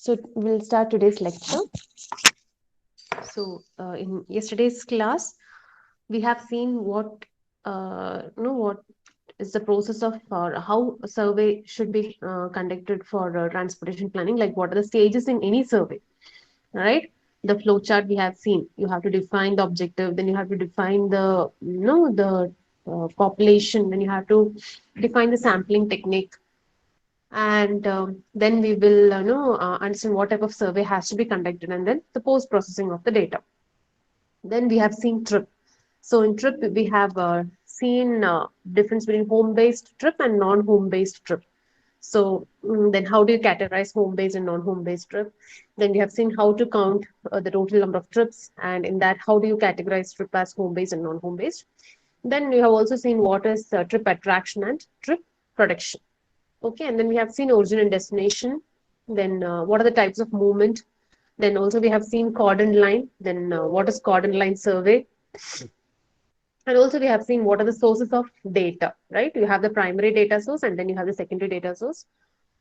So we'll start today's lecture. So in yesterday's class, we have seen what is the process of how a survey should be conducted for transportation planning. Like what are the stages in any survey, right? The flow chart we have seen. You have to define the objective, then you have to define the population, then you have to define the sampling technique, and then we will understand what type of survey has to be conducted, and then the post processing of the data. Then we have seen trip. So in trip we have seen difference between home based trip and non home based trip. So then how do you categorize home based and non home based trip? Then we have seen how to count the total number of trips, and in that how do you categorize trip as home based and non home based. Then we have also seen what is trip attraction and trip production. Okay, and then we have seen origin and destination. Then what are the types of movement? Then also we have seen cordon line. Then what is cordon line survey? And also we have seen what are the sources of data, right? You have the primary data source and then you have the secondary data source.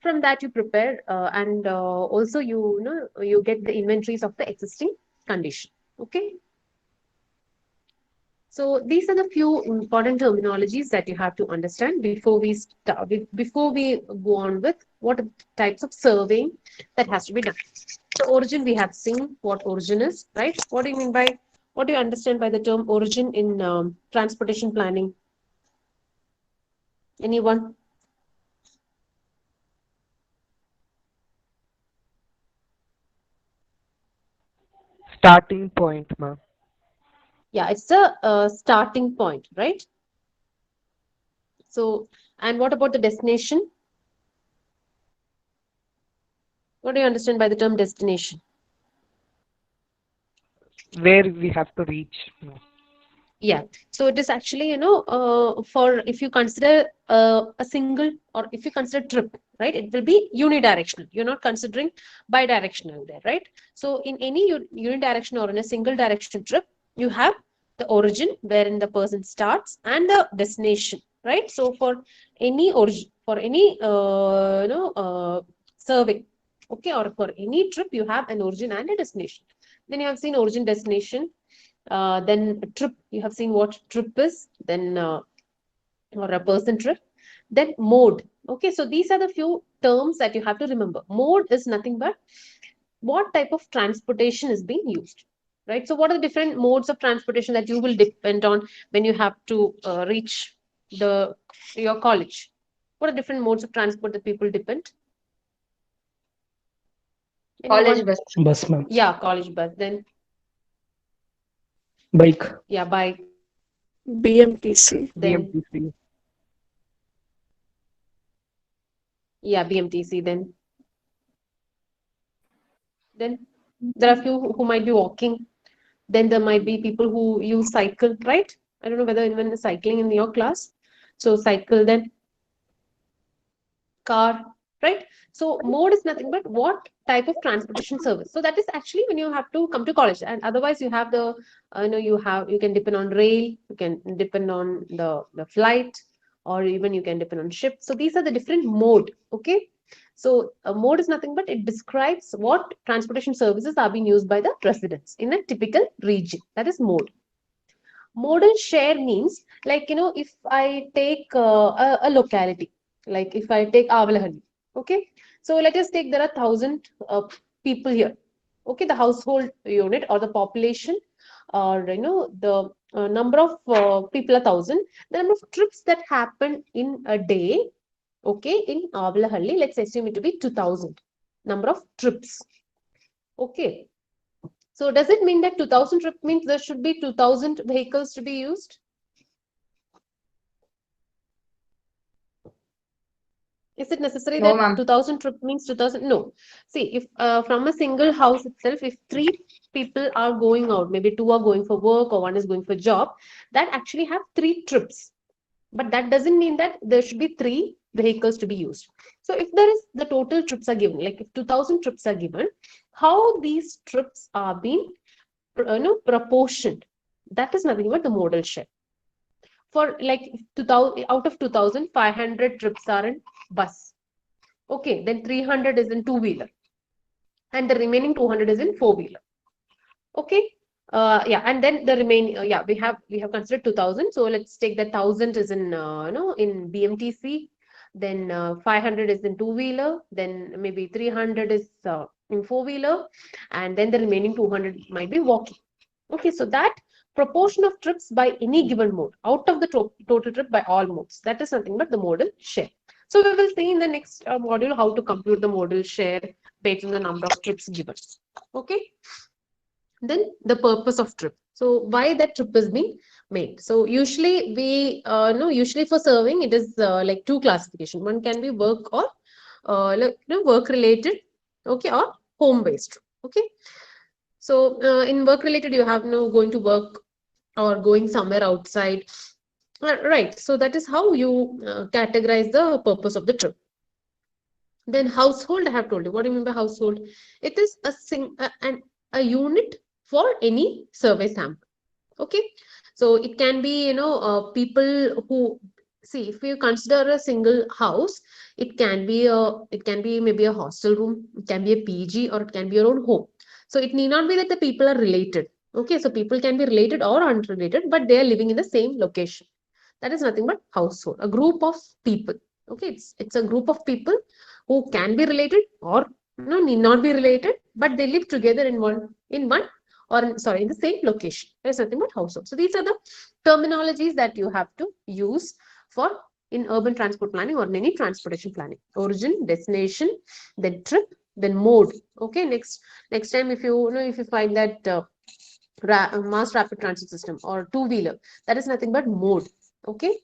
From that you prepare and also you get the inventories of the existing condition. Okay. So these are the few important terminologies that you have to understand before we start, before we go on with what types of surveying that has to be done. So origin, we have seen what origin is, right? What do you mean by, what do you understand by the term origin in transportation planning? Anyone? Starting point, ma'am. Yeah, it's the starting point, right? So, and what about the destination? What do you understand by the term destination? Where we have to reach. Ma'am. Yeah, so it is actually, for if you consider a single or if you consider trip, right, it will be unidirectional. You're not considering bidirectional there, right? So in any unidirectional or in a single direction trip, you have the origin wherein the person starts and the destination, right? So for any origin, for any survey, okay, or for any trip, you have an origin and a destination. Then you have seen origin, destination, then trip, you have seen what trip is, then or a person trip, then mode. Okay, so these are the few terms that you have to remember. Mode is nothing but what type of transportation is being used, right? So what are the different modes of transportation that you will depend on when you have to reach the your college? What are different modes of transport that people depend? College Anyone? bus. Bus, ma'am. Yeah, college bus, then Bike. yeah, bike, BMTC. then BMTC. yeah, BMTC, then there are few who might be walking. Then there might be people who use cycle, right? I don't know whether anyone is cycling in your class. So cycle, then car, right? So mode is nothing but what type of transportation service. So that is actually when you have to come to college, and otherwise you have the, you can depend on rail, you can depend on the flight, or even you can depend on ship. So these are the different mode. Okay. So a mode is nothing but it describes what transportation services are being used by the residents in a typical region. That is mode. Modal share means, like, if I take a locality, like if I take Avalahalli, okay. So let us take there are 1,000 people here. Okay, the household unit or the population, or the number of people are 1,000. The number of trips that happen in a day, okay, in Avalahalli, let's assume it to be 2,000 number of trips. Okay. So does it mean that 2,000 trip means there should be 2,000 vehicles to be used? Is it necessary No, that ma'am. 2,000 trip means 2,000? No. See, if from a single house itself, if three people are going out, maybe two are going for work or one is going for job, that actually have three trips. But that doesn't mean that there should be three vehicles to be used. So if there is the total trips are given, like if 2,000 trips are given, how these trips are being proportioned, that is nothing but the modal share. For like 2,000 out of 2,500 trips are in bus. Okay, then 300 is in two-wheeler. and the remaining 200 is in four-wheeler. Okay. Yeah, and then the remaining, yeah, we have considered 2000. So let's take that 1000 is in in BMTC, then 500 is in two-wheeler, then maybe 300 is in four-wheeler, and then the remaining 200 might be walking. Okay, so that proportion of trips by any given mode out of the total trip by all modes, that is nothing but the modal share. So we will see in the next module how to compute the modal share based on the number of trips given. Okay. Then the purpose of trip. So why that trip is being made. So usually we no usually for serving it is like two classification. One can be work or work related, okay, or home based. Okay. So in work related you have going to work or going somewhere outside. Right. So that is how you categorize the purpose of the trip. Then household, I have told you. What do you mean by household? It is a unit for any survey sample. Okay. So it can be, people who see, if you consider a single house, it can be maybe a hostel room, it can be a PG, or it can be your own home. So it need not be that the people are related. Okay. So people can be related or unrelated, but they are living in the same location. That is nothing but household, a group of people. Okay. It's a group of people who can be related or need not be related, but they live together in one or sorry, in the same location. There's nothing but household. So these are the terminologies that you have to use for in urban transport planning or in any transportation planning. Origin, destination, then trip, then mode. Okay, next time if you find that mass rapid transit system or two-wheeler, that is nothing but mode. Okay.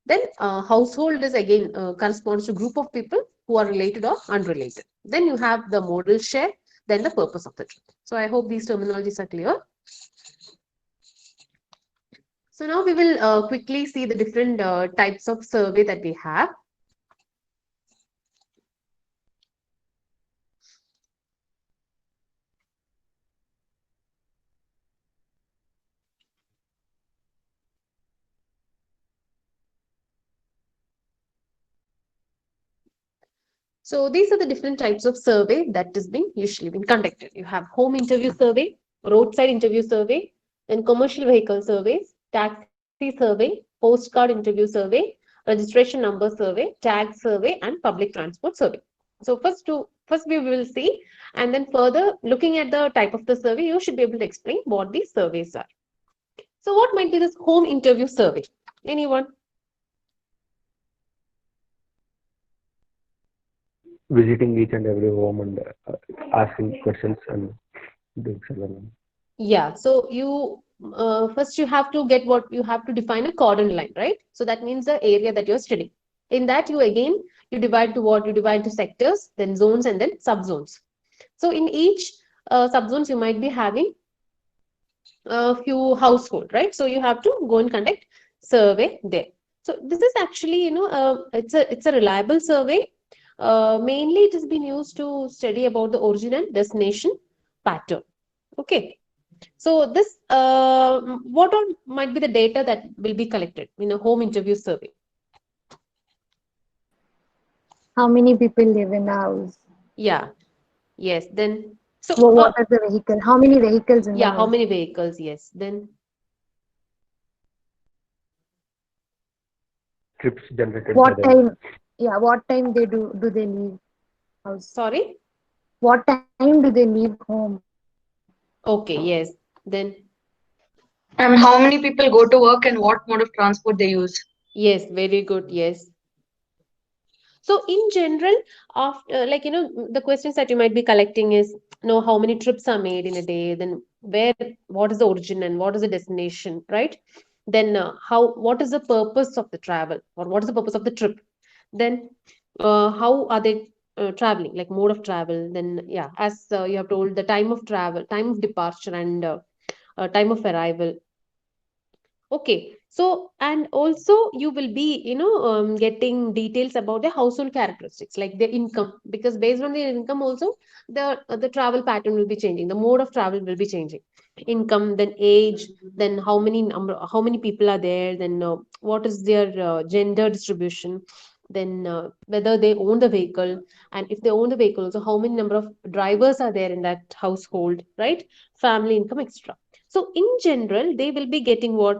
Then household is again corresponds to group of people who are related or unrelated. Then you have the modal share, then the purpose of the trip. So I hope these terminologies are clear. So now we will quickly see the different types of survey that we have. So these are the different types of survey that is being usually been conducted. You have home interview survey, roadside interview survey, then commercial vehicle surveys, taxi survey, postcard interview survey, registration number survey, tag survey, and public transport survey. So first we will see, and then further looking at the type of the survey, you should be able to explain what these surveys are. So what might be this home interview survey? Anyone? Visiting each and every home and asking questions and doing something. Yeah, so you first you have to get what you have to define a cordon line, right? So that means the area that you're studying. In that you divide to what? You divide to sectors, then zones, and then subzones. So in each subzones you might be having a few household, right? So you have to go and conduct survey there. So this is actually it's a reliable survey. Mainly it has been used to study about the origin and destination pattern. Okay. So this, what all might be the data that will be collected in a home interview survey? How many people live in the house? Yeah, yes. Then, so What are the vehicles? How many vehicles in the yeah, how house? many vehicles? Yes. Then, Trips generated by What them. time? Yeah, what time do they leave house? sorry. What time do they leave home? Okay, yes. Then, And how many people go to work and what mode of transport they use? yes, very good. Yes. So in general, after the questions that you might be collecting is, how many trips are made in a day, then what is the origin and what is the destination, right? Then what is the purpose of the travel or what is the purpose of the trip? Then how are they traveling, like mode of travel? Then yeah, as you have told, the time of travel, time of departure, and time of arrival. Okay, so and also you will be, getting details about the household characteristics, like the income, because based on the income also the travel pattern will be changing, the mode of travel will be changing. Income, then age, then how many people are there, then what is their gender distribution, then whether they own the vehicle, and if they own the vehicle, so how many number of drivers are there in that household, right? Family income, etc. So in general, they will be getting what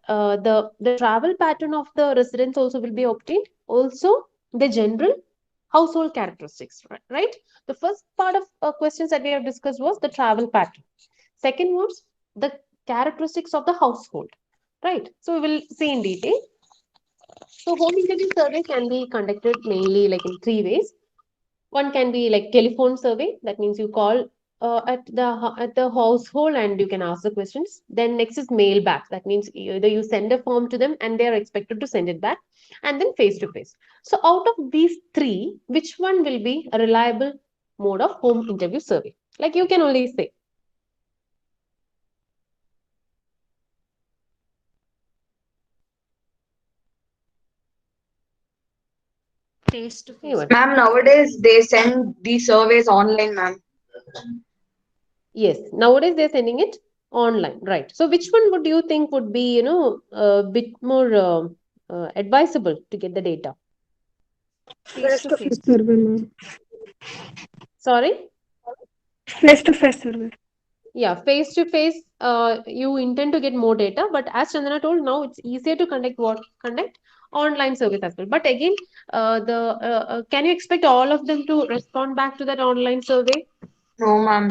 the travel pattern of the residents also will be obtained. Also, the general household characteristics, right? The first part of questions that we have discussed was the travel pattern. Second was the characteristics of the household, right? So we will see in detail. So home interview survey can be conducted mainly like in three ways. One can be like telephone survey. That means you call at the household and you can ask the questions. Then next is mail back. That means either you send a form to them and they are expected to send it back. And then face to face. So out of these three, which one will be a reliable mode of home interview survey? Like you can only say. Face to face. Anyone? Ma'am, nowadays they send these surveys online, ma'am. Yes, nowadays they're sending it online, right? So which one would you think would be, a bit more advisable to get the data? Face to face. survey, ma'am. Sorry? Face to face survey. Yeah, face to face, you intend to get more data, but as Chandana told, now it's easier to conduct online service as well. But again, can you expect all of them to respond back to that online survey? No, ma'am.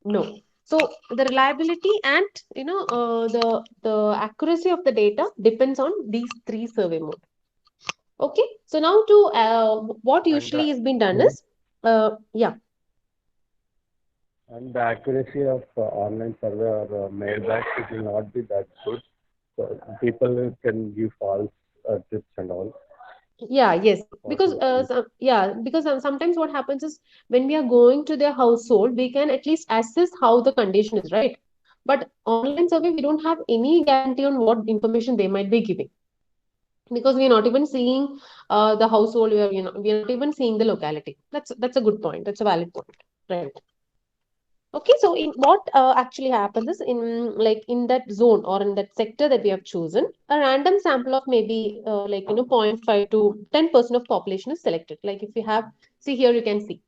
No. So the reliability and the accuracy of the data depends on these three survey mode. Okay. So now to what usually is being done is yeah. And the accuracy of online survey or mailback, it will not be that good. So people can give false tips and all. Yeah, yes. Because Possible. because sometimes what happens is when we are going to their household, we can at least assess how the condition is, right? But online survey, we don't have any guarantee on what information they might be giving because we are not even seeing the household. We are not even seeing the locality. That's a good point. That's a valid point, right? Okay, so in what actually happens is in that zone or in that sector that we have chosen, a random sample of maybe 0.5 to 10% of population is selected. Like if you have, see here you can see.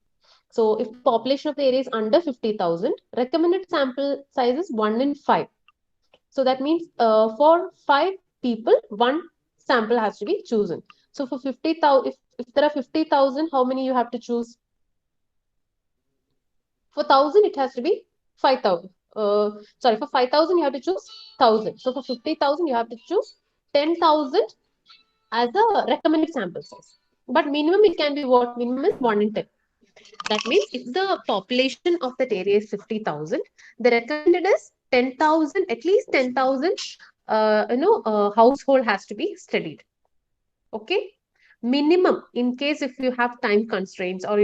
So if the population of the area is under 50,000, recommended sample size is 1 in 5. So that means for 5 people, one sample has to be chosen. So for 50,000, if there are 50,000, how many you have to choose? For 1,000, it has to be 5,000. Sorry, for 5,000, you have to choose 1,000. So for 50,000, you have to choose 10,000 as a recommended sample size. But minimum, it can be what? Minimum is 1 in 10. That means if the population of that area is 50,000, the recommended is 10,000, at least 10,000 household has to be studied. Okay. Minimum in case if you have time constraints or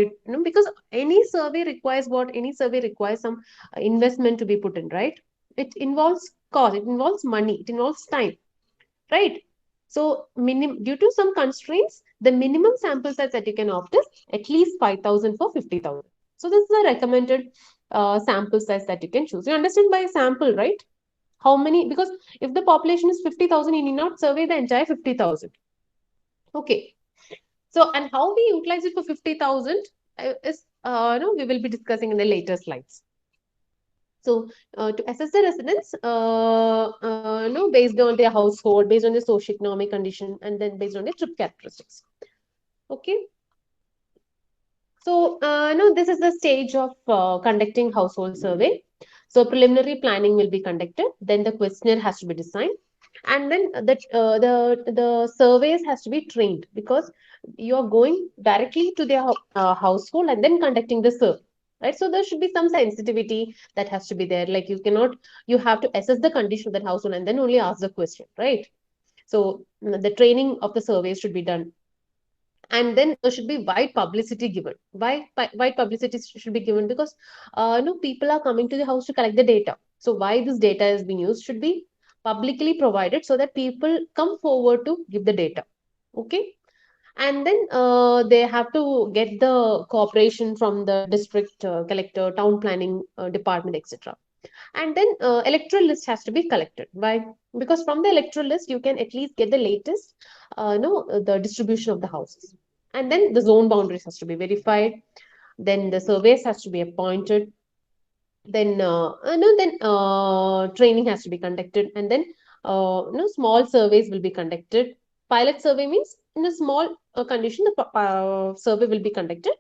because any survey requires some investment to be put in, right? It involves cost, it involves money, it involves time, right? So due to some constraints, the minimum sample size that you can opt is at least 5,000 for 50,000. So this is the recommended sample size that you can choose. You understand by sample, right? How many? Because if the population is 50,000, you need not survey the entire 50,000. Okay. So, and how we utilize it for 50,000 is, no, we will be discussing in the later slides. So, to assess the residents, no, based on their household, based on their socioeconomic condition, and then based on their trip characteristics. Okay. So, no, this is the stage of conducting household survey. So, preliminary planning will be conducted. Then the questionnaire has to be designed, and then the surveys has to be trained because you are going directly to their household and then conducting the survey, right? So there should be some sensitivity that has to be there. Like you have to assess the condition of that household and then only ask the question, right? So the training of the surveys should be done, and then there should be wide publicity given. Wide publicity should be given because no, people are coming to the house to collect the data. So why this data is being used should be publicly provided so that people come forward to give the data. Okay. And then they have to get the cooperation from the district collector, town planning department, etc. And then electoral list has to be collected. Why? Because from the electoral list, you can at least get the latest, the distribution of the houses. And then the zone boundaries has to be verified. Then the surveys has to be appointed. Then training has to be conducted, and then small surveys will be conducted. Pilot survey means in a small condition the survey will be conducted,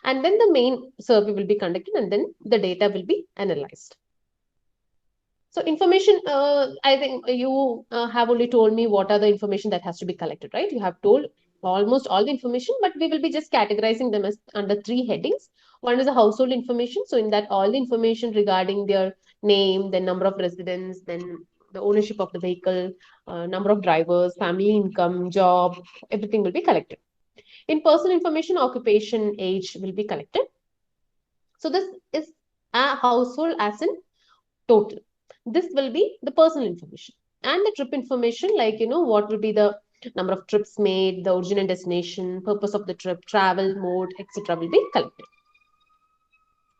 and then the main survey will be conducted, and then the data will be analyzed. So information, I think you have only told me what are the information that has to be collected, right? You have told almost all the information, but we will be just categorizing them as under three headings. One is the household information. So in that, all the information regarding their name, the number of residents, then the ownership of the vehicle, number of drivers, family income, job, everything will be collected. In personal information, occupation, age will be collected. So this is a household as in total. This will be the personal information. And the trip information, like, what will be the number of trips made, the origin and destination, purpose of the trip, travel mode, etc. will be collected.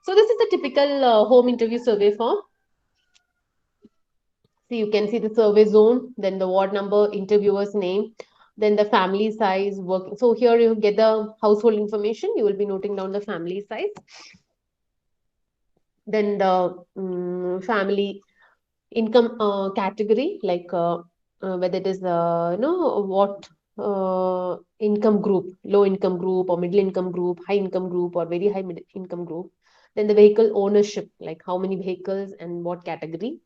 So this is the typical home interview survey form. So you can see the survey zone, then the ward number, interviewer's name, then the family size, work. So here you get the household information. You will be noting down the family size. Then the family income category, like whether it is what income group, low income group or middle income group, high income group or very high middle income group. Then the vehicle ownership, like how many vehicles and what category.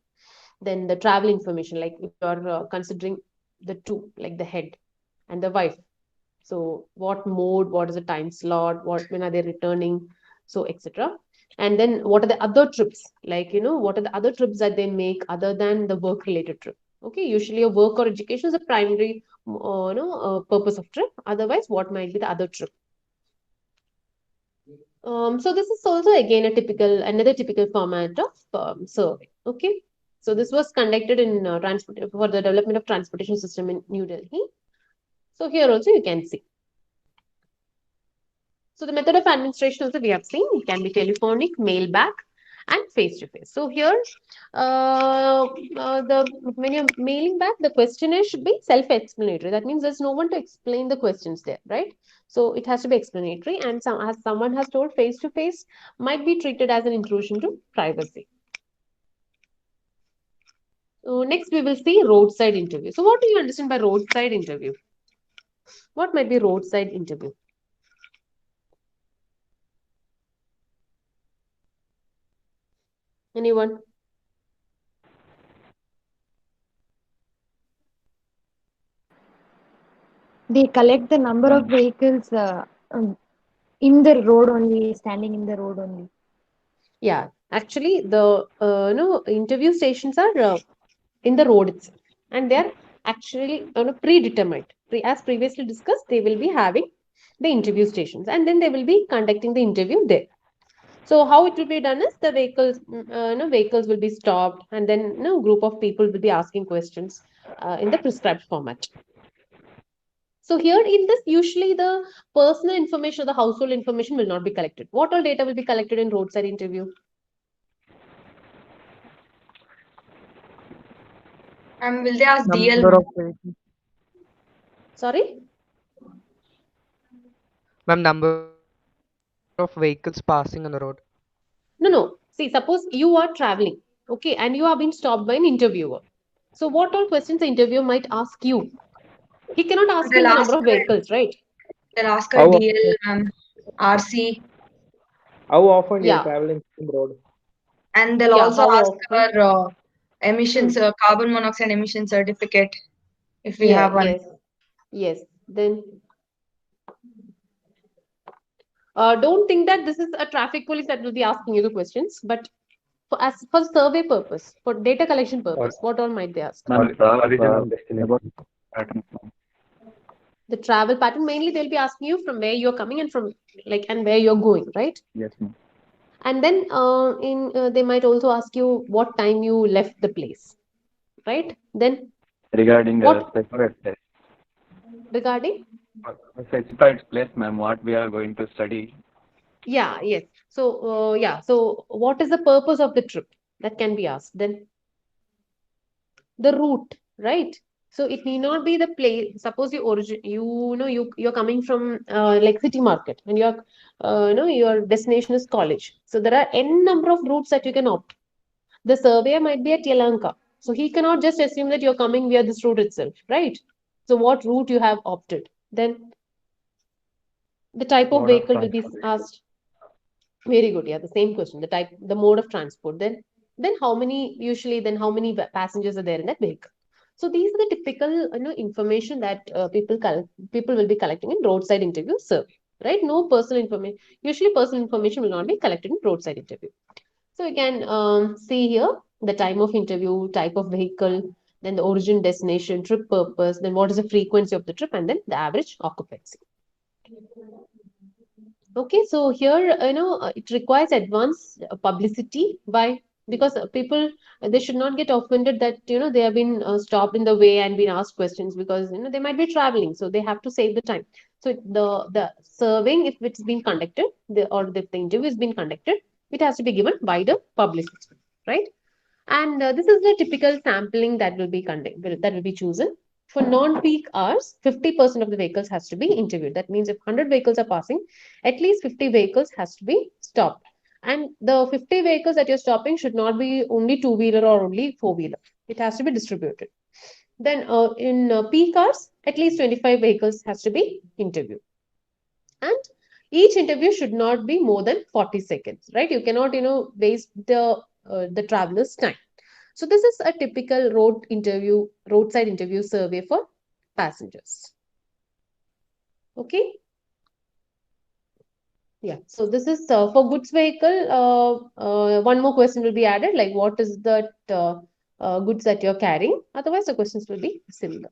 Then the travel information, like if you are considering the two, like the head and the wife. So what mode, what is the time slot, when are they returning, so etc. And then what are the other trips, like what are the other trips that they make other than the work related trip. Okay, usually a work or education is a primary purpose of trip. Otherwise, what might be the other trip? So this is also again another typical format of survey. Okay, so this was conducted in for the development of transportation system in New Delhi. So here also you can see. So the method of administration also we have seen, it can be telephonic, mail back, and face-to-face. So here, when you're mailing back, the questionnaire should be self-explanatory. That means there's no one to explain the questions there, right? So it has to be explanatory, and as someone has told, face-to-face might be treated as an intrusion to privacy. So next we will see roadside interview. So what do you understand by roadside interview? What might be roadside interview? Anyone? They collect the number of vehicles in the road only, standing in the road only. Yeah, actually, the interview stations are in the road itself, and they are actually predetermined. As previously discussed, they will be having the interview stations, and then they will be conducting the interview there. So how it will be done is the vehicles will be stopped, and then group of people will be asking questions in the prescribed format. So here in this, usually the personal information or the household information will not be collected. What all data will be collected in roadside interview? Will they ask DL? Number of vehicles. Sorry? Ma'am, number of vehicles passing on the road. No. See, suppose you are traveling, okay, and you are being stopped by an interviewer. So what all questions the interviewer might ask you? He cannot ask you They'll the ask number of vehicles, right? They'll ask her How DL, RC, how often you're Yeah. traveling on road? and they'll Yeah, also how ask often? her emissions, carbon monoxide emission certificate, if we Yeah, have one. yes. Then don't think that this is a traffic police that will be asking you the questions, but for survey purpose, for data collection purpose, what all might they ask? Origin and destination. The travel pattern, mainly they'll be asking you from where you're coming and and where you're going, right? Yes, ma'am. And then they might also ask you what time you left the place, right? Then Regarding what specified place. regarding? Specified place, ma'am, what we are going to study. Yeah, yes. So So what is the purpose of the trip? That can be asked. Then the route, right? So it need not be the place. Suppose you're coming from like city market, and your destination is college. So there are n number of routes that you can opt. The surveyor might be at Yelahanka, so he cannot just assume that you're coming via this route itself, right? So what route you have opted? Then the type of Mode of vehicle will be asked. Very good. Yeah, the same question. The type, the mode of transport. Then how many usually? Then how many passengers are there in that vehicle? So these are the typical information that people will be collecting in roadside interview survey, right? No personal information. Usually, personal information will not be collected in roadside interview. So you can see here the time of interview, type of vehicle, then the origin, destination, trip purpose, then what is the frequency of the trip, and then the average occupancy. Okay, so here, it requires advanced publicity because people, they should not get offended that, they have been stopped in the way and been asked questions because, they might be traveling. So they have to save the time. So the surveying, if it's been conducted, or if the interview is being conducted, it has to be given by the publicity, right? And this is the typical sampling that will be chosen. For non-peak hours, 50% of the vehicles has to be interviewed. That means if 100 vehicles are passing, at least 50 vehicles has to be stopped. And the 50 vehicles that you're stopping should not be only two-wheeler or only four-wheeler. It has to be distributed. Then in peak hours, at least 25 vehicles has to be interviewed. And each interview should not be more than 40 seconds, right? You cannot, waste the traveler's time. So this is a typical roadside interview survey for passengers. Okay. Yeah. So this is for goods vehicle. One more question will be added, like what is the goods that you're carrying? Otherwise, the questions will be similar.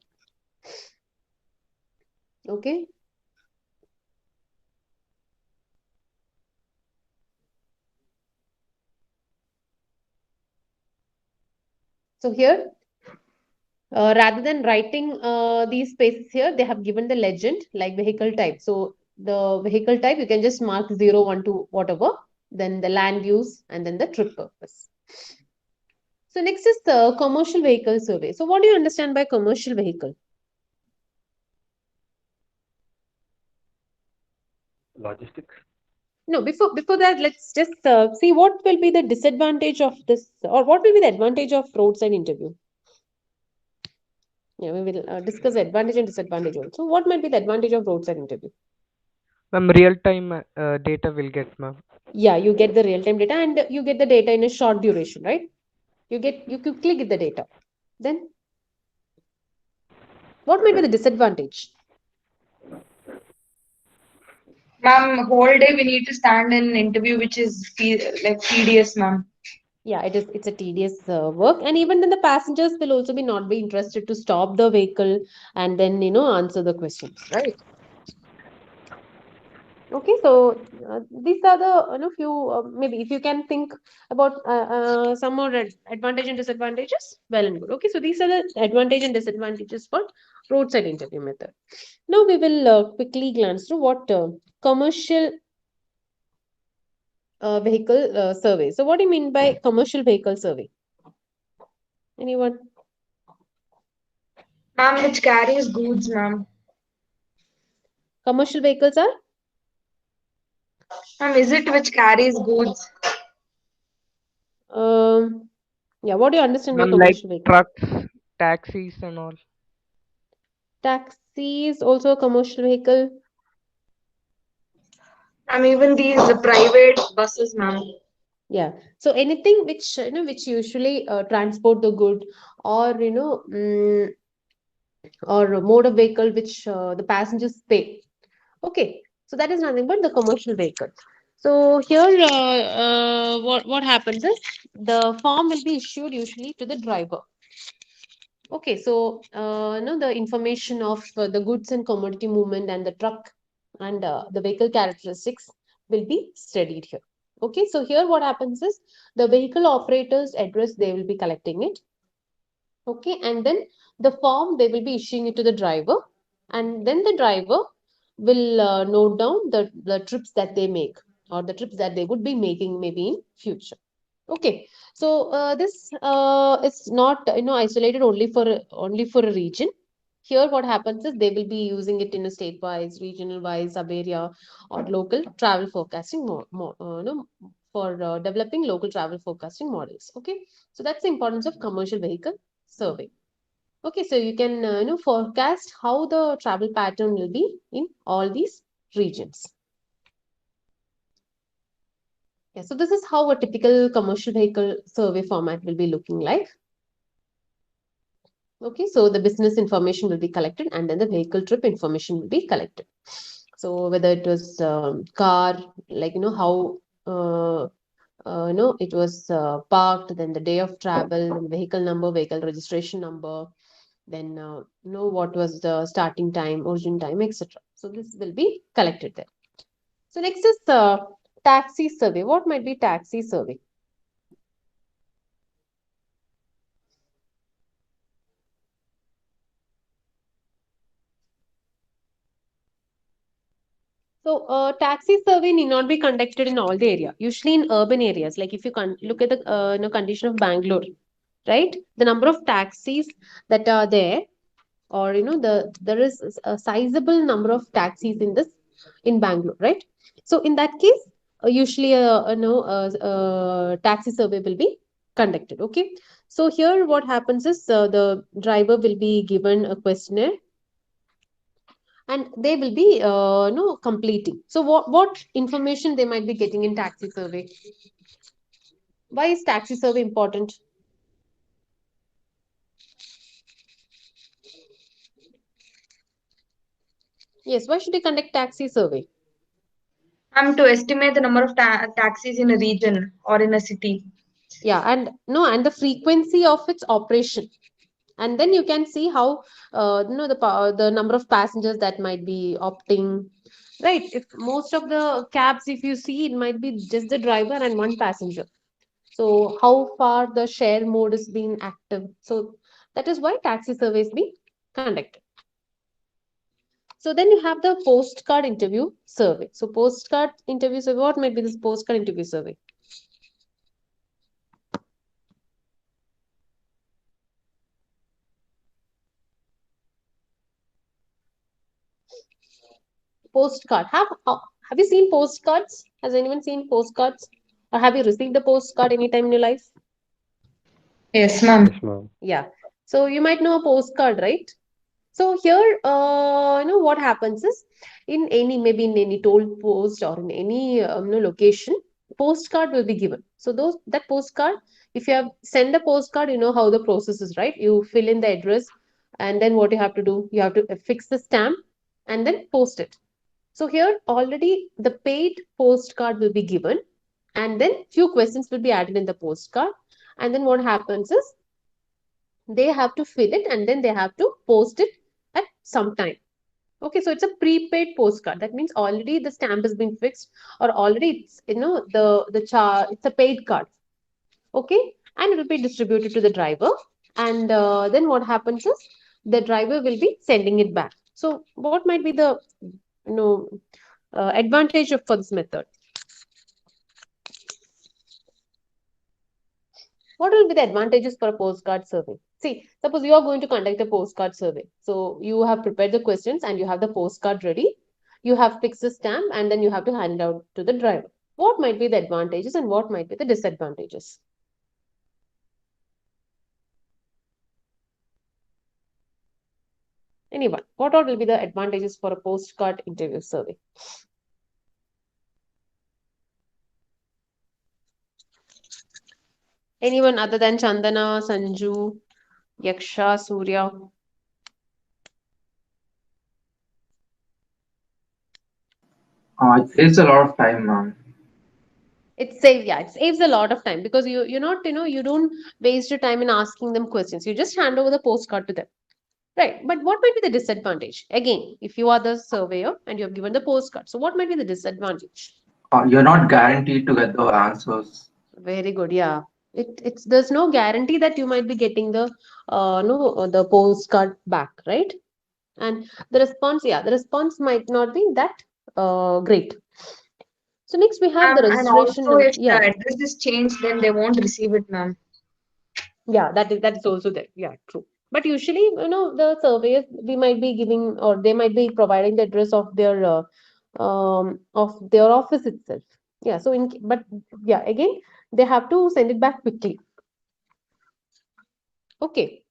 Okay. So here, rather than writing these spaces here, they have given the legend like vehicle type. So the vehicle type, you can just mark 0, 1, 2, whatever. Then the land use and then the trip purpose. So next is the commercial vehicle survey. So what do you understand by commercial vehicle? Logistics. No, before that, let's just see what will be the disadvantage of this, or what will be the advantage of roadside interview. Yeah, we will discuss advantage and disadvantage also. What might be the advantage of roadside interview? Ma'am, real-time data will get, ma'am. Yeah, you get the real-time data and you get the data in a short duration, right? You quickly get the data. Then, what might be the disadvantage? Ma'am, whole day we need to stand in an interview, which is like tedious, ma'am. Yeah, it's a tedious work, and even then the passengers will also not be interested to stop the vehicle and then answer the questions, right? Okay, so these are the few maybe if you can think about some more advantage and disadvantages, well and good. Okay, so these are the advantage and disadvantages for roadside interview method. Now we will quickly glance through what commercial vehicle survey. So what do you mean by commercial vehicle survey? Anyone? Ma'am, which carries goods, ma'am. Commercial vehicles are? Ma'am, is it which carries goods? Yeah, what do you understand by Ma'am, like commercial vehicle? trucks, taxis and all. Taxi is also a commercial vehicle. Even these private buses, ma'am. Yeah. So anything which which usually transport the good, or or mode of vehicle which the passengers pay. Okay. So that is nothing but the commercial vehicle. So here, what happens is the form will be issued usually to the driver. Okay, so the information of the goods and commodity movement and the truck and the vehicle characteristics will be studied here. Okay, so here what happens is the vehicle operator's address, they will be collecting it. Okay, and then the form they will be issuing it to the driver, and then the driver will note down the trips that they make or the trips that they would be making maybe in future. Okay, so this is not isolated only for a region. Here, what happens is they will be using it in a state-wise, regional-wise, sub-area, or local travel forecasting for developing local travel forecasting models. Okay, so that's the importance of commercial vehicle survey. Okay, so you can forecast how the travel pattern will be in all these regions. Yeah, so this is how a typical commercial vehicle survey format will be looking like. Okay, so the business information will be collected and then the vehicle trip information will be collected. So whether it was car, like how it was parked, then the day of travel, then vehicle number, vehicle registration number, then what was the starting time, origin time, etc. So this will be collected there. So next is taxi survey. What might be taxi survey? So, taxi survey need not be conducted in all the area. Usually in urban areas, like if you look at the condition of Bangalore, right? The number of taxis that are there, or there is a sizable number of taxis in Bangalore, right? So in that case, usually taxi survey will be conducted. Okay. So here, what happens is the driver will be given a questionnaire and they will be no completing. So what information they might be getting in taxi survey? Why is taxi survey important? Yes, why should they conduct taxi survey? To estimate the number of taxis in a region or in a city. Yeah, and the frequency of its operation, and then you can see how the number of passengers that might be opting, right? If most of the cabs, if you see, it might be just the driver and one passenger. So how far the share mode is being active. So that is why taxi survey is being conducted. So then you have the postcard interview survey. So postcard interview survey, what might be this postcard interview survey? Postcard. Have you seen postcards? Has anyone seen postcards? Or have you received a postcard anytime in your life? Yes, ma'am. Yes, ma'am. Yeah. So you might know a postcard, right? So here, what happens is maybe in any toll post or in any location, postcard will be given. So that postcard, if you have send the postcard, you know how the process is, right? You fill in the address, and then what you have to do, you have to fix the stamp and then post it. So here already the paid postcard will be given, and then few questions will be added in the postcard, and then what happens is they have to fill it and then they have to post it at some time. Okay, so it's a prepaid postcard. That means already the stamp has been fixed, or already it's it's a paid card. Okay, and it will be distributed to the driver, and then what happens is the driver will be sending it back. So what might be the advantage for this method? What will be the advantages for a postcard survey? See, suppose you are going to conduct a postcard survey. So you have prepared the questions and you have the postcard ready. You have fixed the stamp and then you have to hand it out to the driver. What might be the advantages and what might be the disadvantages? Anyone? What all will be the advantages for a postcard interview survey? Anyone other than Chandana, Sanju, Yaksha, Surya? It saves a lot of time, ma'am. It saves a lot of time because you're not, you don't waste your time in asking them questions. You just hand over the postcard to them. Right. But what might be the disadvantage? Again, if you are the surveyor and you have given the postcard, so what might be the disadvantage? You're not guaranteed to get the answers. Very good. Yeah. It's there's no guarantee that you might be getting the the postcard back, right? And the response might not be that great. So next we have the And registration. also, if the Yeah, address is changed, then they won't receive it, ma'am. yeah, that is also there. Yeah, true. But usually, the surveyors, we might be giving, or they might be providing the address of their office itself. Yeah. So but yeah, again, they have to send it back quickly. Okay.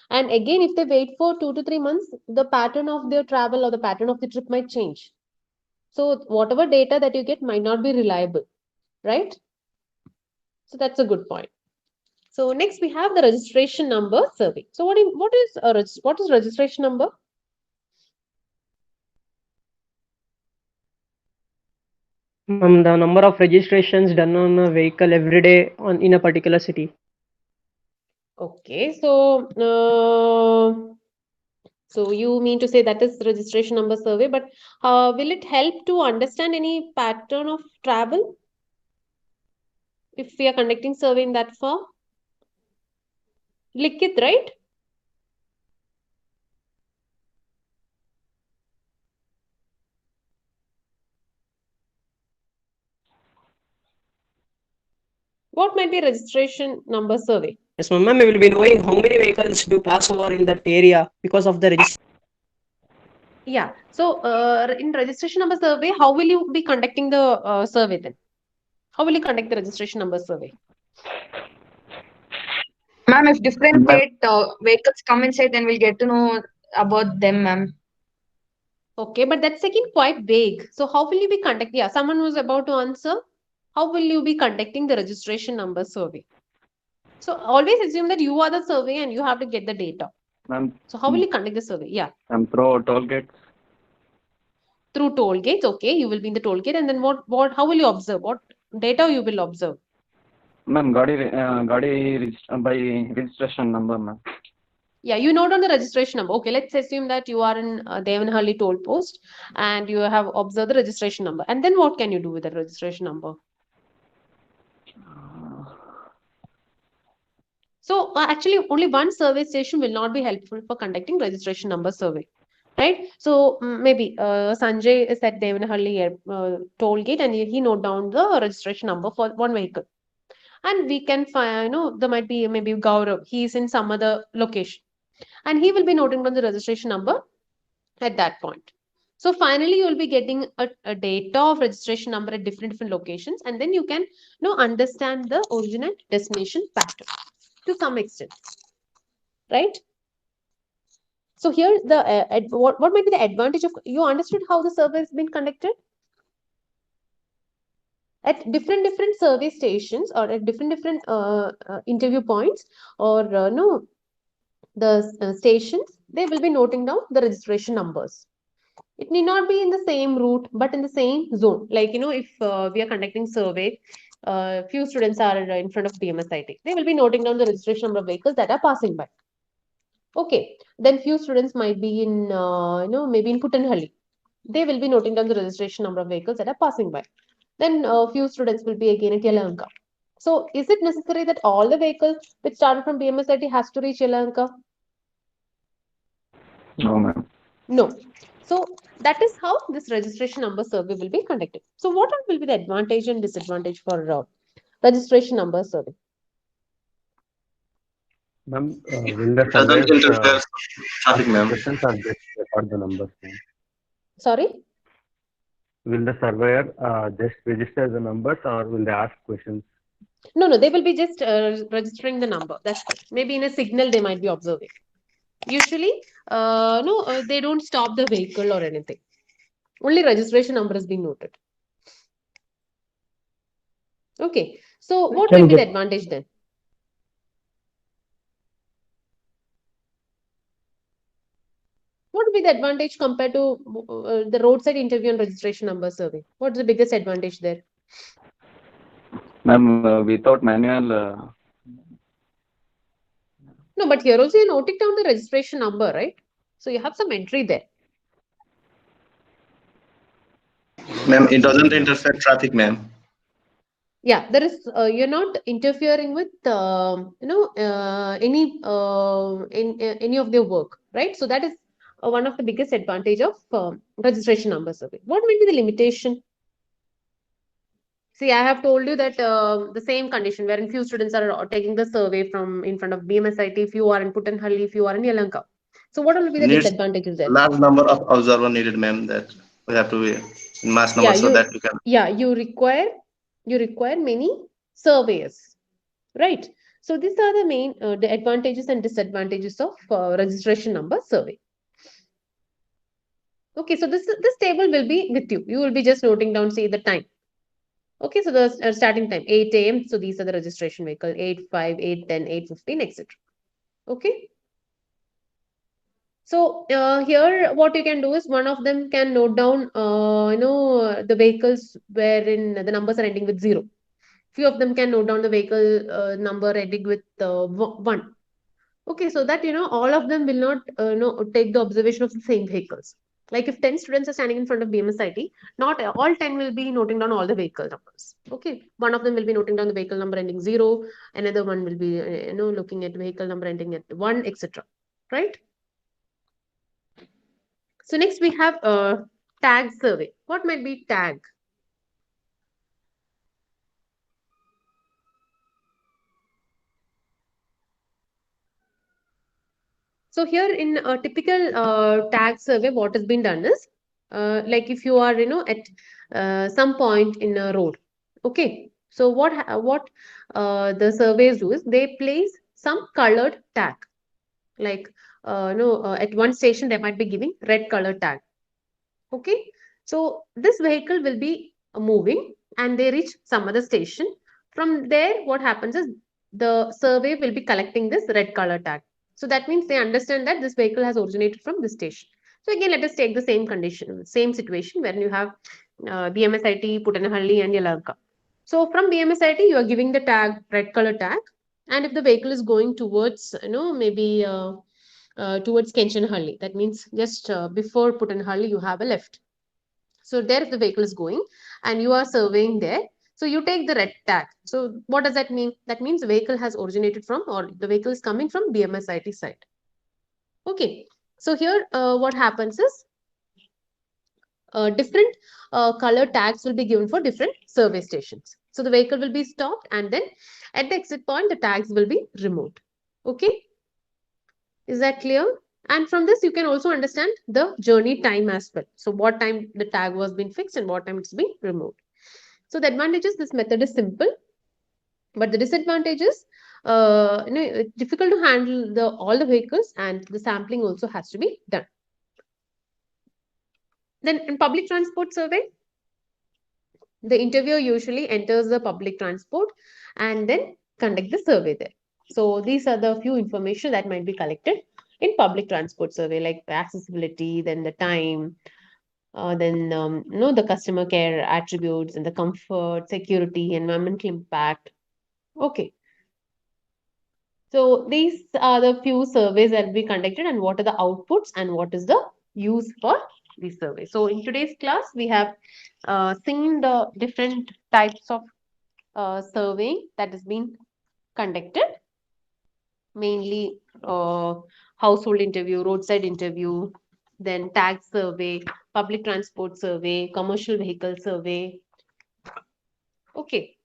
And again, if they wait for 2 to 3 months, the pattern of their travel or the pattern of the trip might change. So whatever data that you get might not be reliable, right? So that's a good point. So next we have the registration number survey. So what is registration number? The number of registrations done on a vehicle every day in a particular city. Okay, so you mean to say that is registration number survey, but will it help to understand any pattern of travel if we are conducting survey in that form? Likit, right? What might be registration number survey? Yes, ma'am. We will be knowing how many vehicles do pass over in that area because of the registration. Yeah. So in registration number survey, how will you be conducting the survey then? How will you conduct the registration number survey? Ma'am, if different Ma'am. plate vehicles come inside, then we'll get to know about them, ma'am. Okay, but that's again quite vague. So how will you be conducting? Yeah, someone was about to answer. How will you be conducting the registration number survey? So always assume that you are the survey and you have to get the data. Ma'am, So how will you conduct the survey? Yeah, through toll gates. through toll gates. Okay, you will be in the toll gate, and then how will you observe? What data you will observe? Ma'am, by registration number, ma'am. Yeah, you note on the registration number. Okay, let's assume that you are in Devanhalli toll post and you have observed the registration number. And then what can you do with the registration number? So actually, only one survey station will not be helpful for conducting registration number survey, right? So maybe Sanjay is at Devanhalli toll gate and he note down the registration number for one vehicle. And we can find, there might be maybe Gaurav, he is in some other location. And he will be noting down the registration number at that point. So finally, you will be getting a data of registration number at different locations, and then you can understand the origin and destination pattern to some extent, right? So here the what might be the advantage of you understood how the survey has been conducted at different survey stations or at different interview points or no the stations, they will be noting down the registration numbers. It need not be in the same route, but in the same zone. Like, if we are conducting survey, few students are in front of BMSIT. They will be noting down the registration number of vehicles that are passing by. Okay. Then few students might be in, maybe in Puttanhalli. They will be noting down the registration number of vehicles that are passing by. Then few students will be again at Yelahanka. So is it necessary that all the vehicles which started from BMSIT has to reach Yelahanka? No, ma'am. No. So that is how this registration number survey will be conducted. So what will be the advantage and disadvantage for registration number survey? Ma'am, will the Doesn't surveyors interfere traffic, ma'am. questions or just record the numbers, ma'am? Sorry? Will the surveyor just register the numbers or will they ask questions? No, they will be just registering the number. That's it. Maybe in a signal they might be observing. Usually, no, they don't stop the vehicle or anything. Only registration number has been noted. Okay. So what will be the advantage then? What would be the advantage compared to the roadside interview and registration number survey? What's the biggest advantage there? Ma'am, without manual. No, but here also you're noting down the registration number, right? So you have some entry there. Ma'am, it doesn't interfere traffic, ma'am. Yeah, there is. You're not interfering with any any of their work, right? So that is one of the biggest advantage of registration number survey. What will be the limitation? See, I have told you that the same condition wherein few students are taking the survey from in front of BMSIT, if you are in Puttanhalli, if you are in Yelahanka. So what will be the Needs disadvantages there? large number of observer needed, ma'am. That we have to be in mass number so that we can. Yeah, you require many surveyors, right? So these are the main the advantages and disadvantages of registration number survey. Okay, so this table will be with you. You will be just noting down, say the time. Okay, so the starting time 8 a.m. So these are the registration vehicle 8, 5, 8, 10, 8, 15, etc. Okay. So here what you can do is one of them can note down the vehicles wherein the numbers are ending with 0. Few of them can note down the vehicle number ending with 1. Okay, so that all of them will not take the observation of the same vehicles. Like if 10 students are standing in front of BMSIT, not all 10 will be noting down all the vehicle numbers. Okay, one of them will be noting down the vehicle number ending 0, another one will be looking at vehicle number ending at 1, etc. Right? So next we have a tag survey. What might be tag? So here in a typical tag survey, what has been done is, like if you are, at some point in a road, okay. So what the surveys do is they place some colored tag, like at one station they might be giving red color tag, okay. So this vehicle will be moving and they reach some other station. From there, what happens is the survey will be collecting this red color tag. So that means they understand that this vehicle has originated from this station. So again, let us take the same condition, same situation where you have BMSIT, Putanahalli and Yelahanka. So from BMSIT, you are giving the tag, red color tag. And if the vehicle is going towards, maybe towards Kenchanhalli, that means just before Putanahalli, you have a left. So there if the vehicle is going and you are surveying there, so you take the red tag. So what does that mean? That means the vehicle has originated from or the vehicle is coming from BMSIT side. Okay. So here what happens is different color tags will be given for different survey stations. So the vehicle will be stopped and then at the exit point, the tags will be removed. Okay. Is that clear? And from this, you can also understand the journey time as well. So what time the tag was been fixed and what time it's been removed. So the advantages, this method is simple, but the disadvantages, it's difficult to handle all the vehicles and the sampling also has to be done. Then in public transport survey, the interviewer usually enters the public transport and then conduct the survey there. So these are the few information that might be collected in public transport survey, like accessibility, then the time, then the customer care attributes and the comfort, security, environmental impact. Okay. So these are the few surveys that will be conducted and what are the outputs and what is the use for these surveys. So in today's class, we have seen the different types of surveying that has been conducted, mainly household interview, roadside interview, then tag survey, public transport survey, commercial vehicle survey. Okay.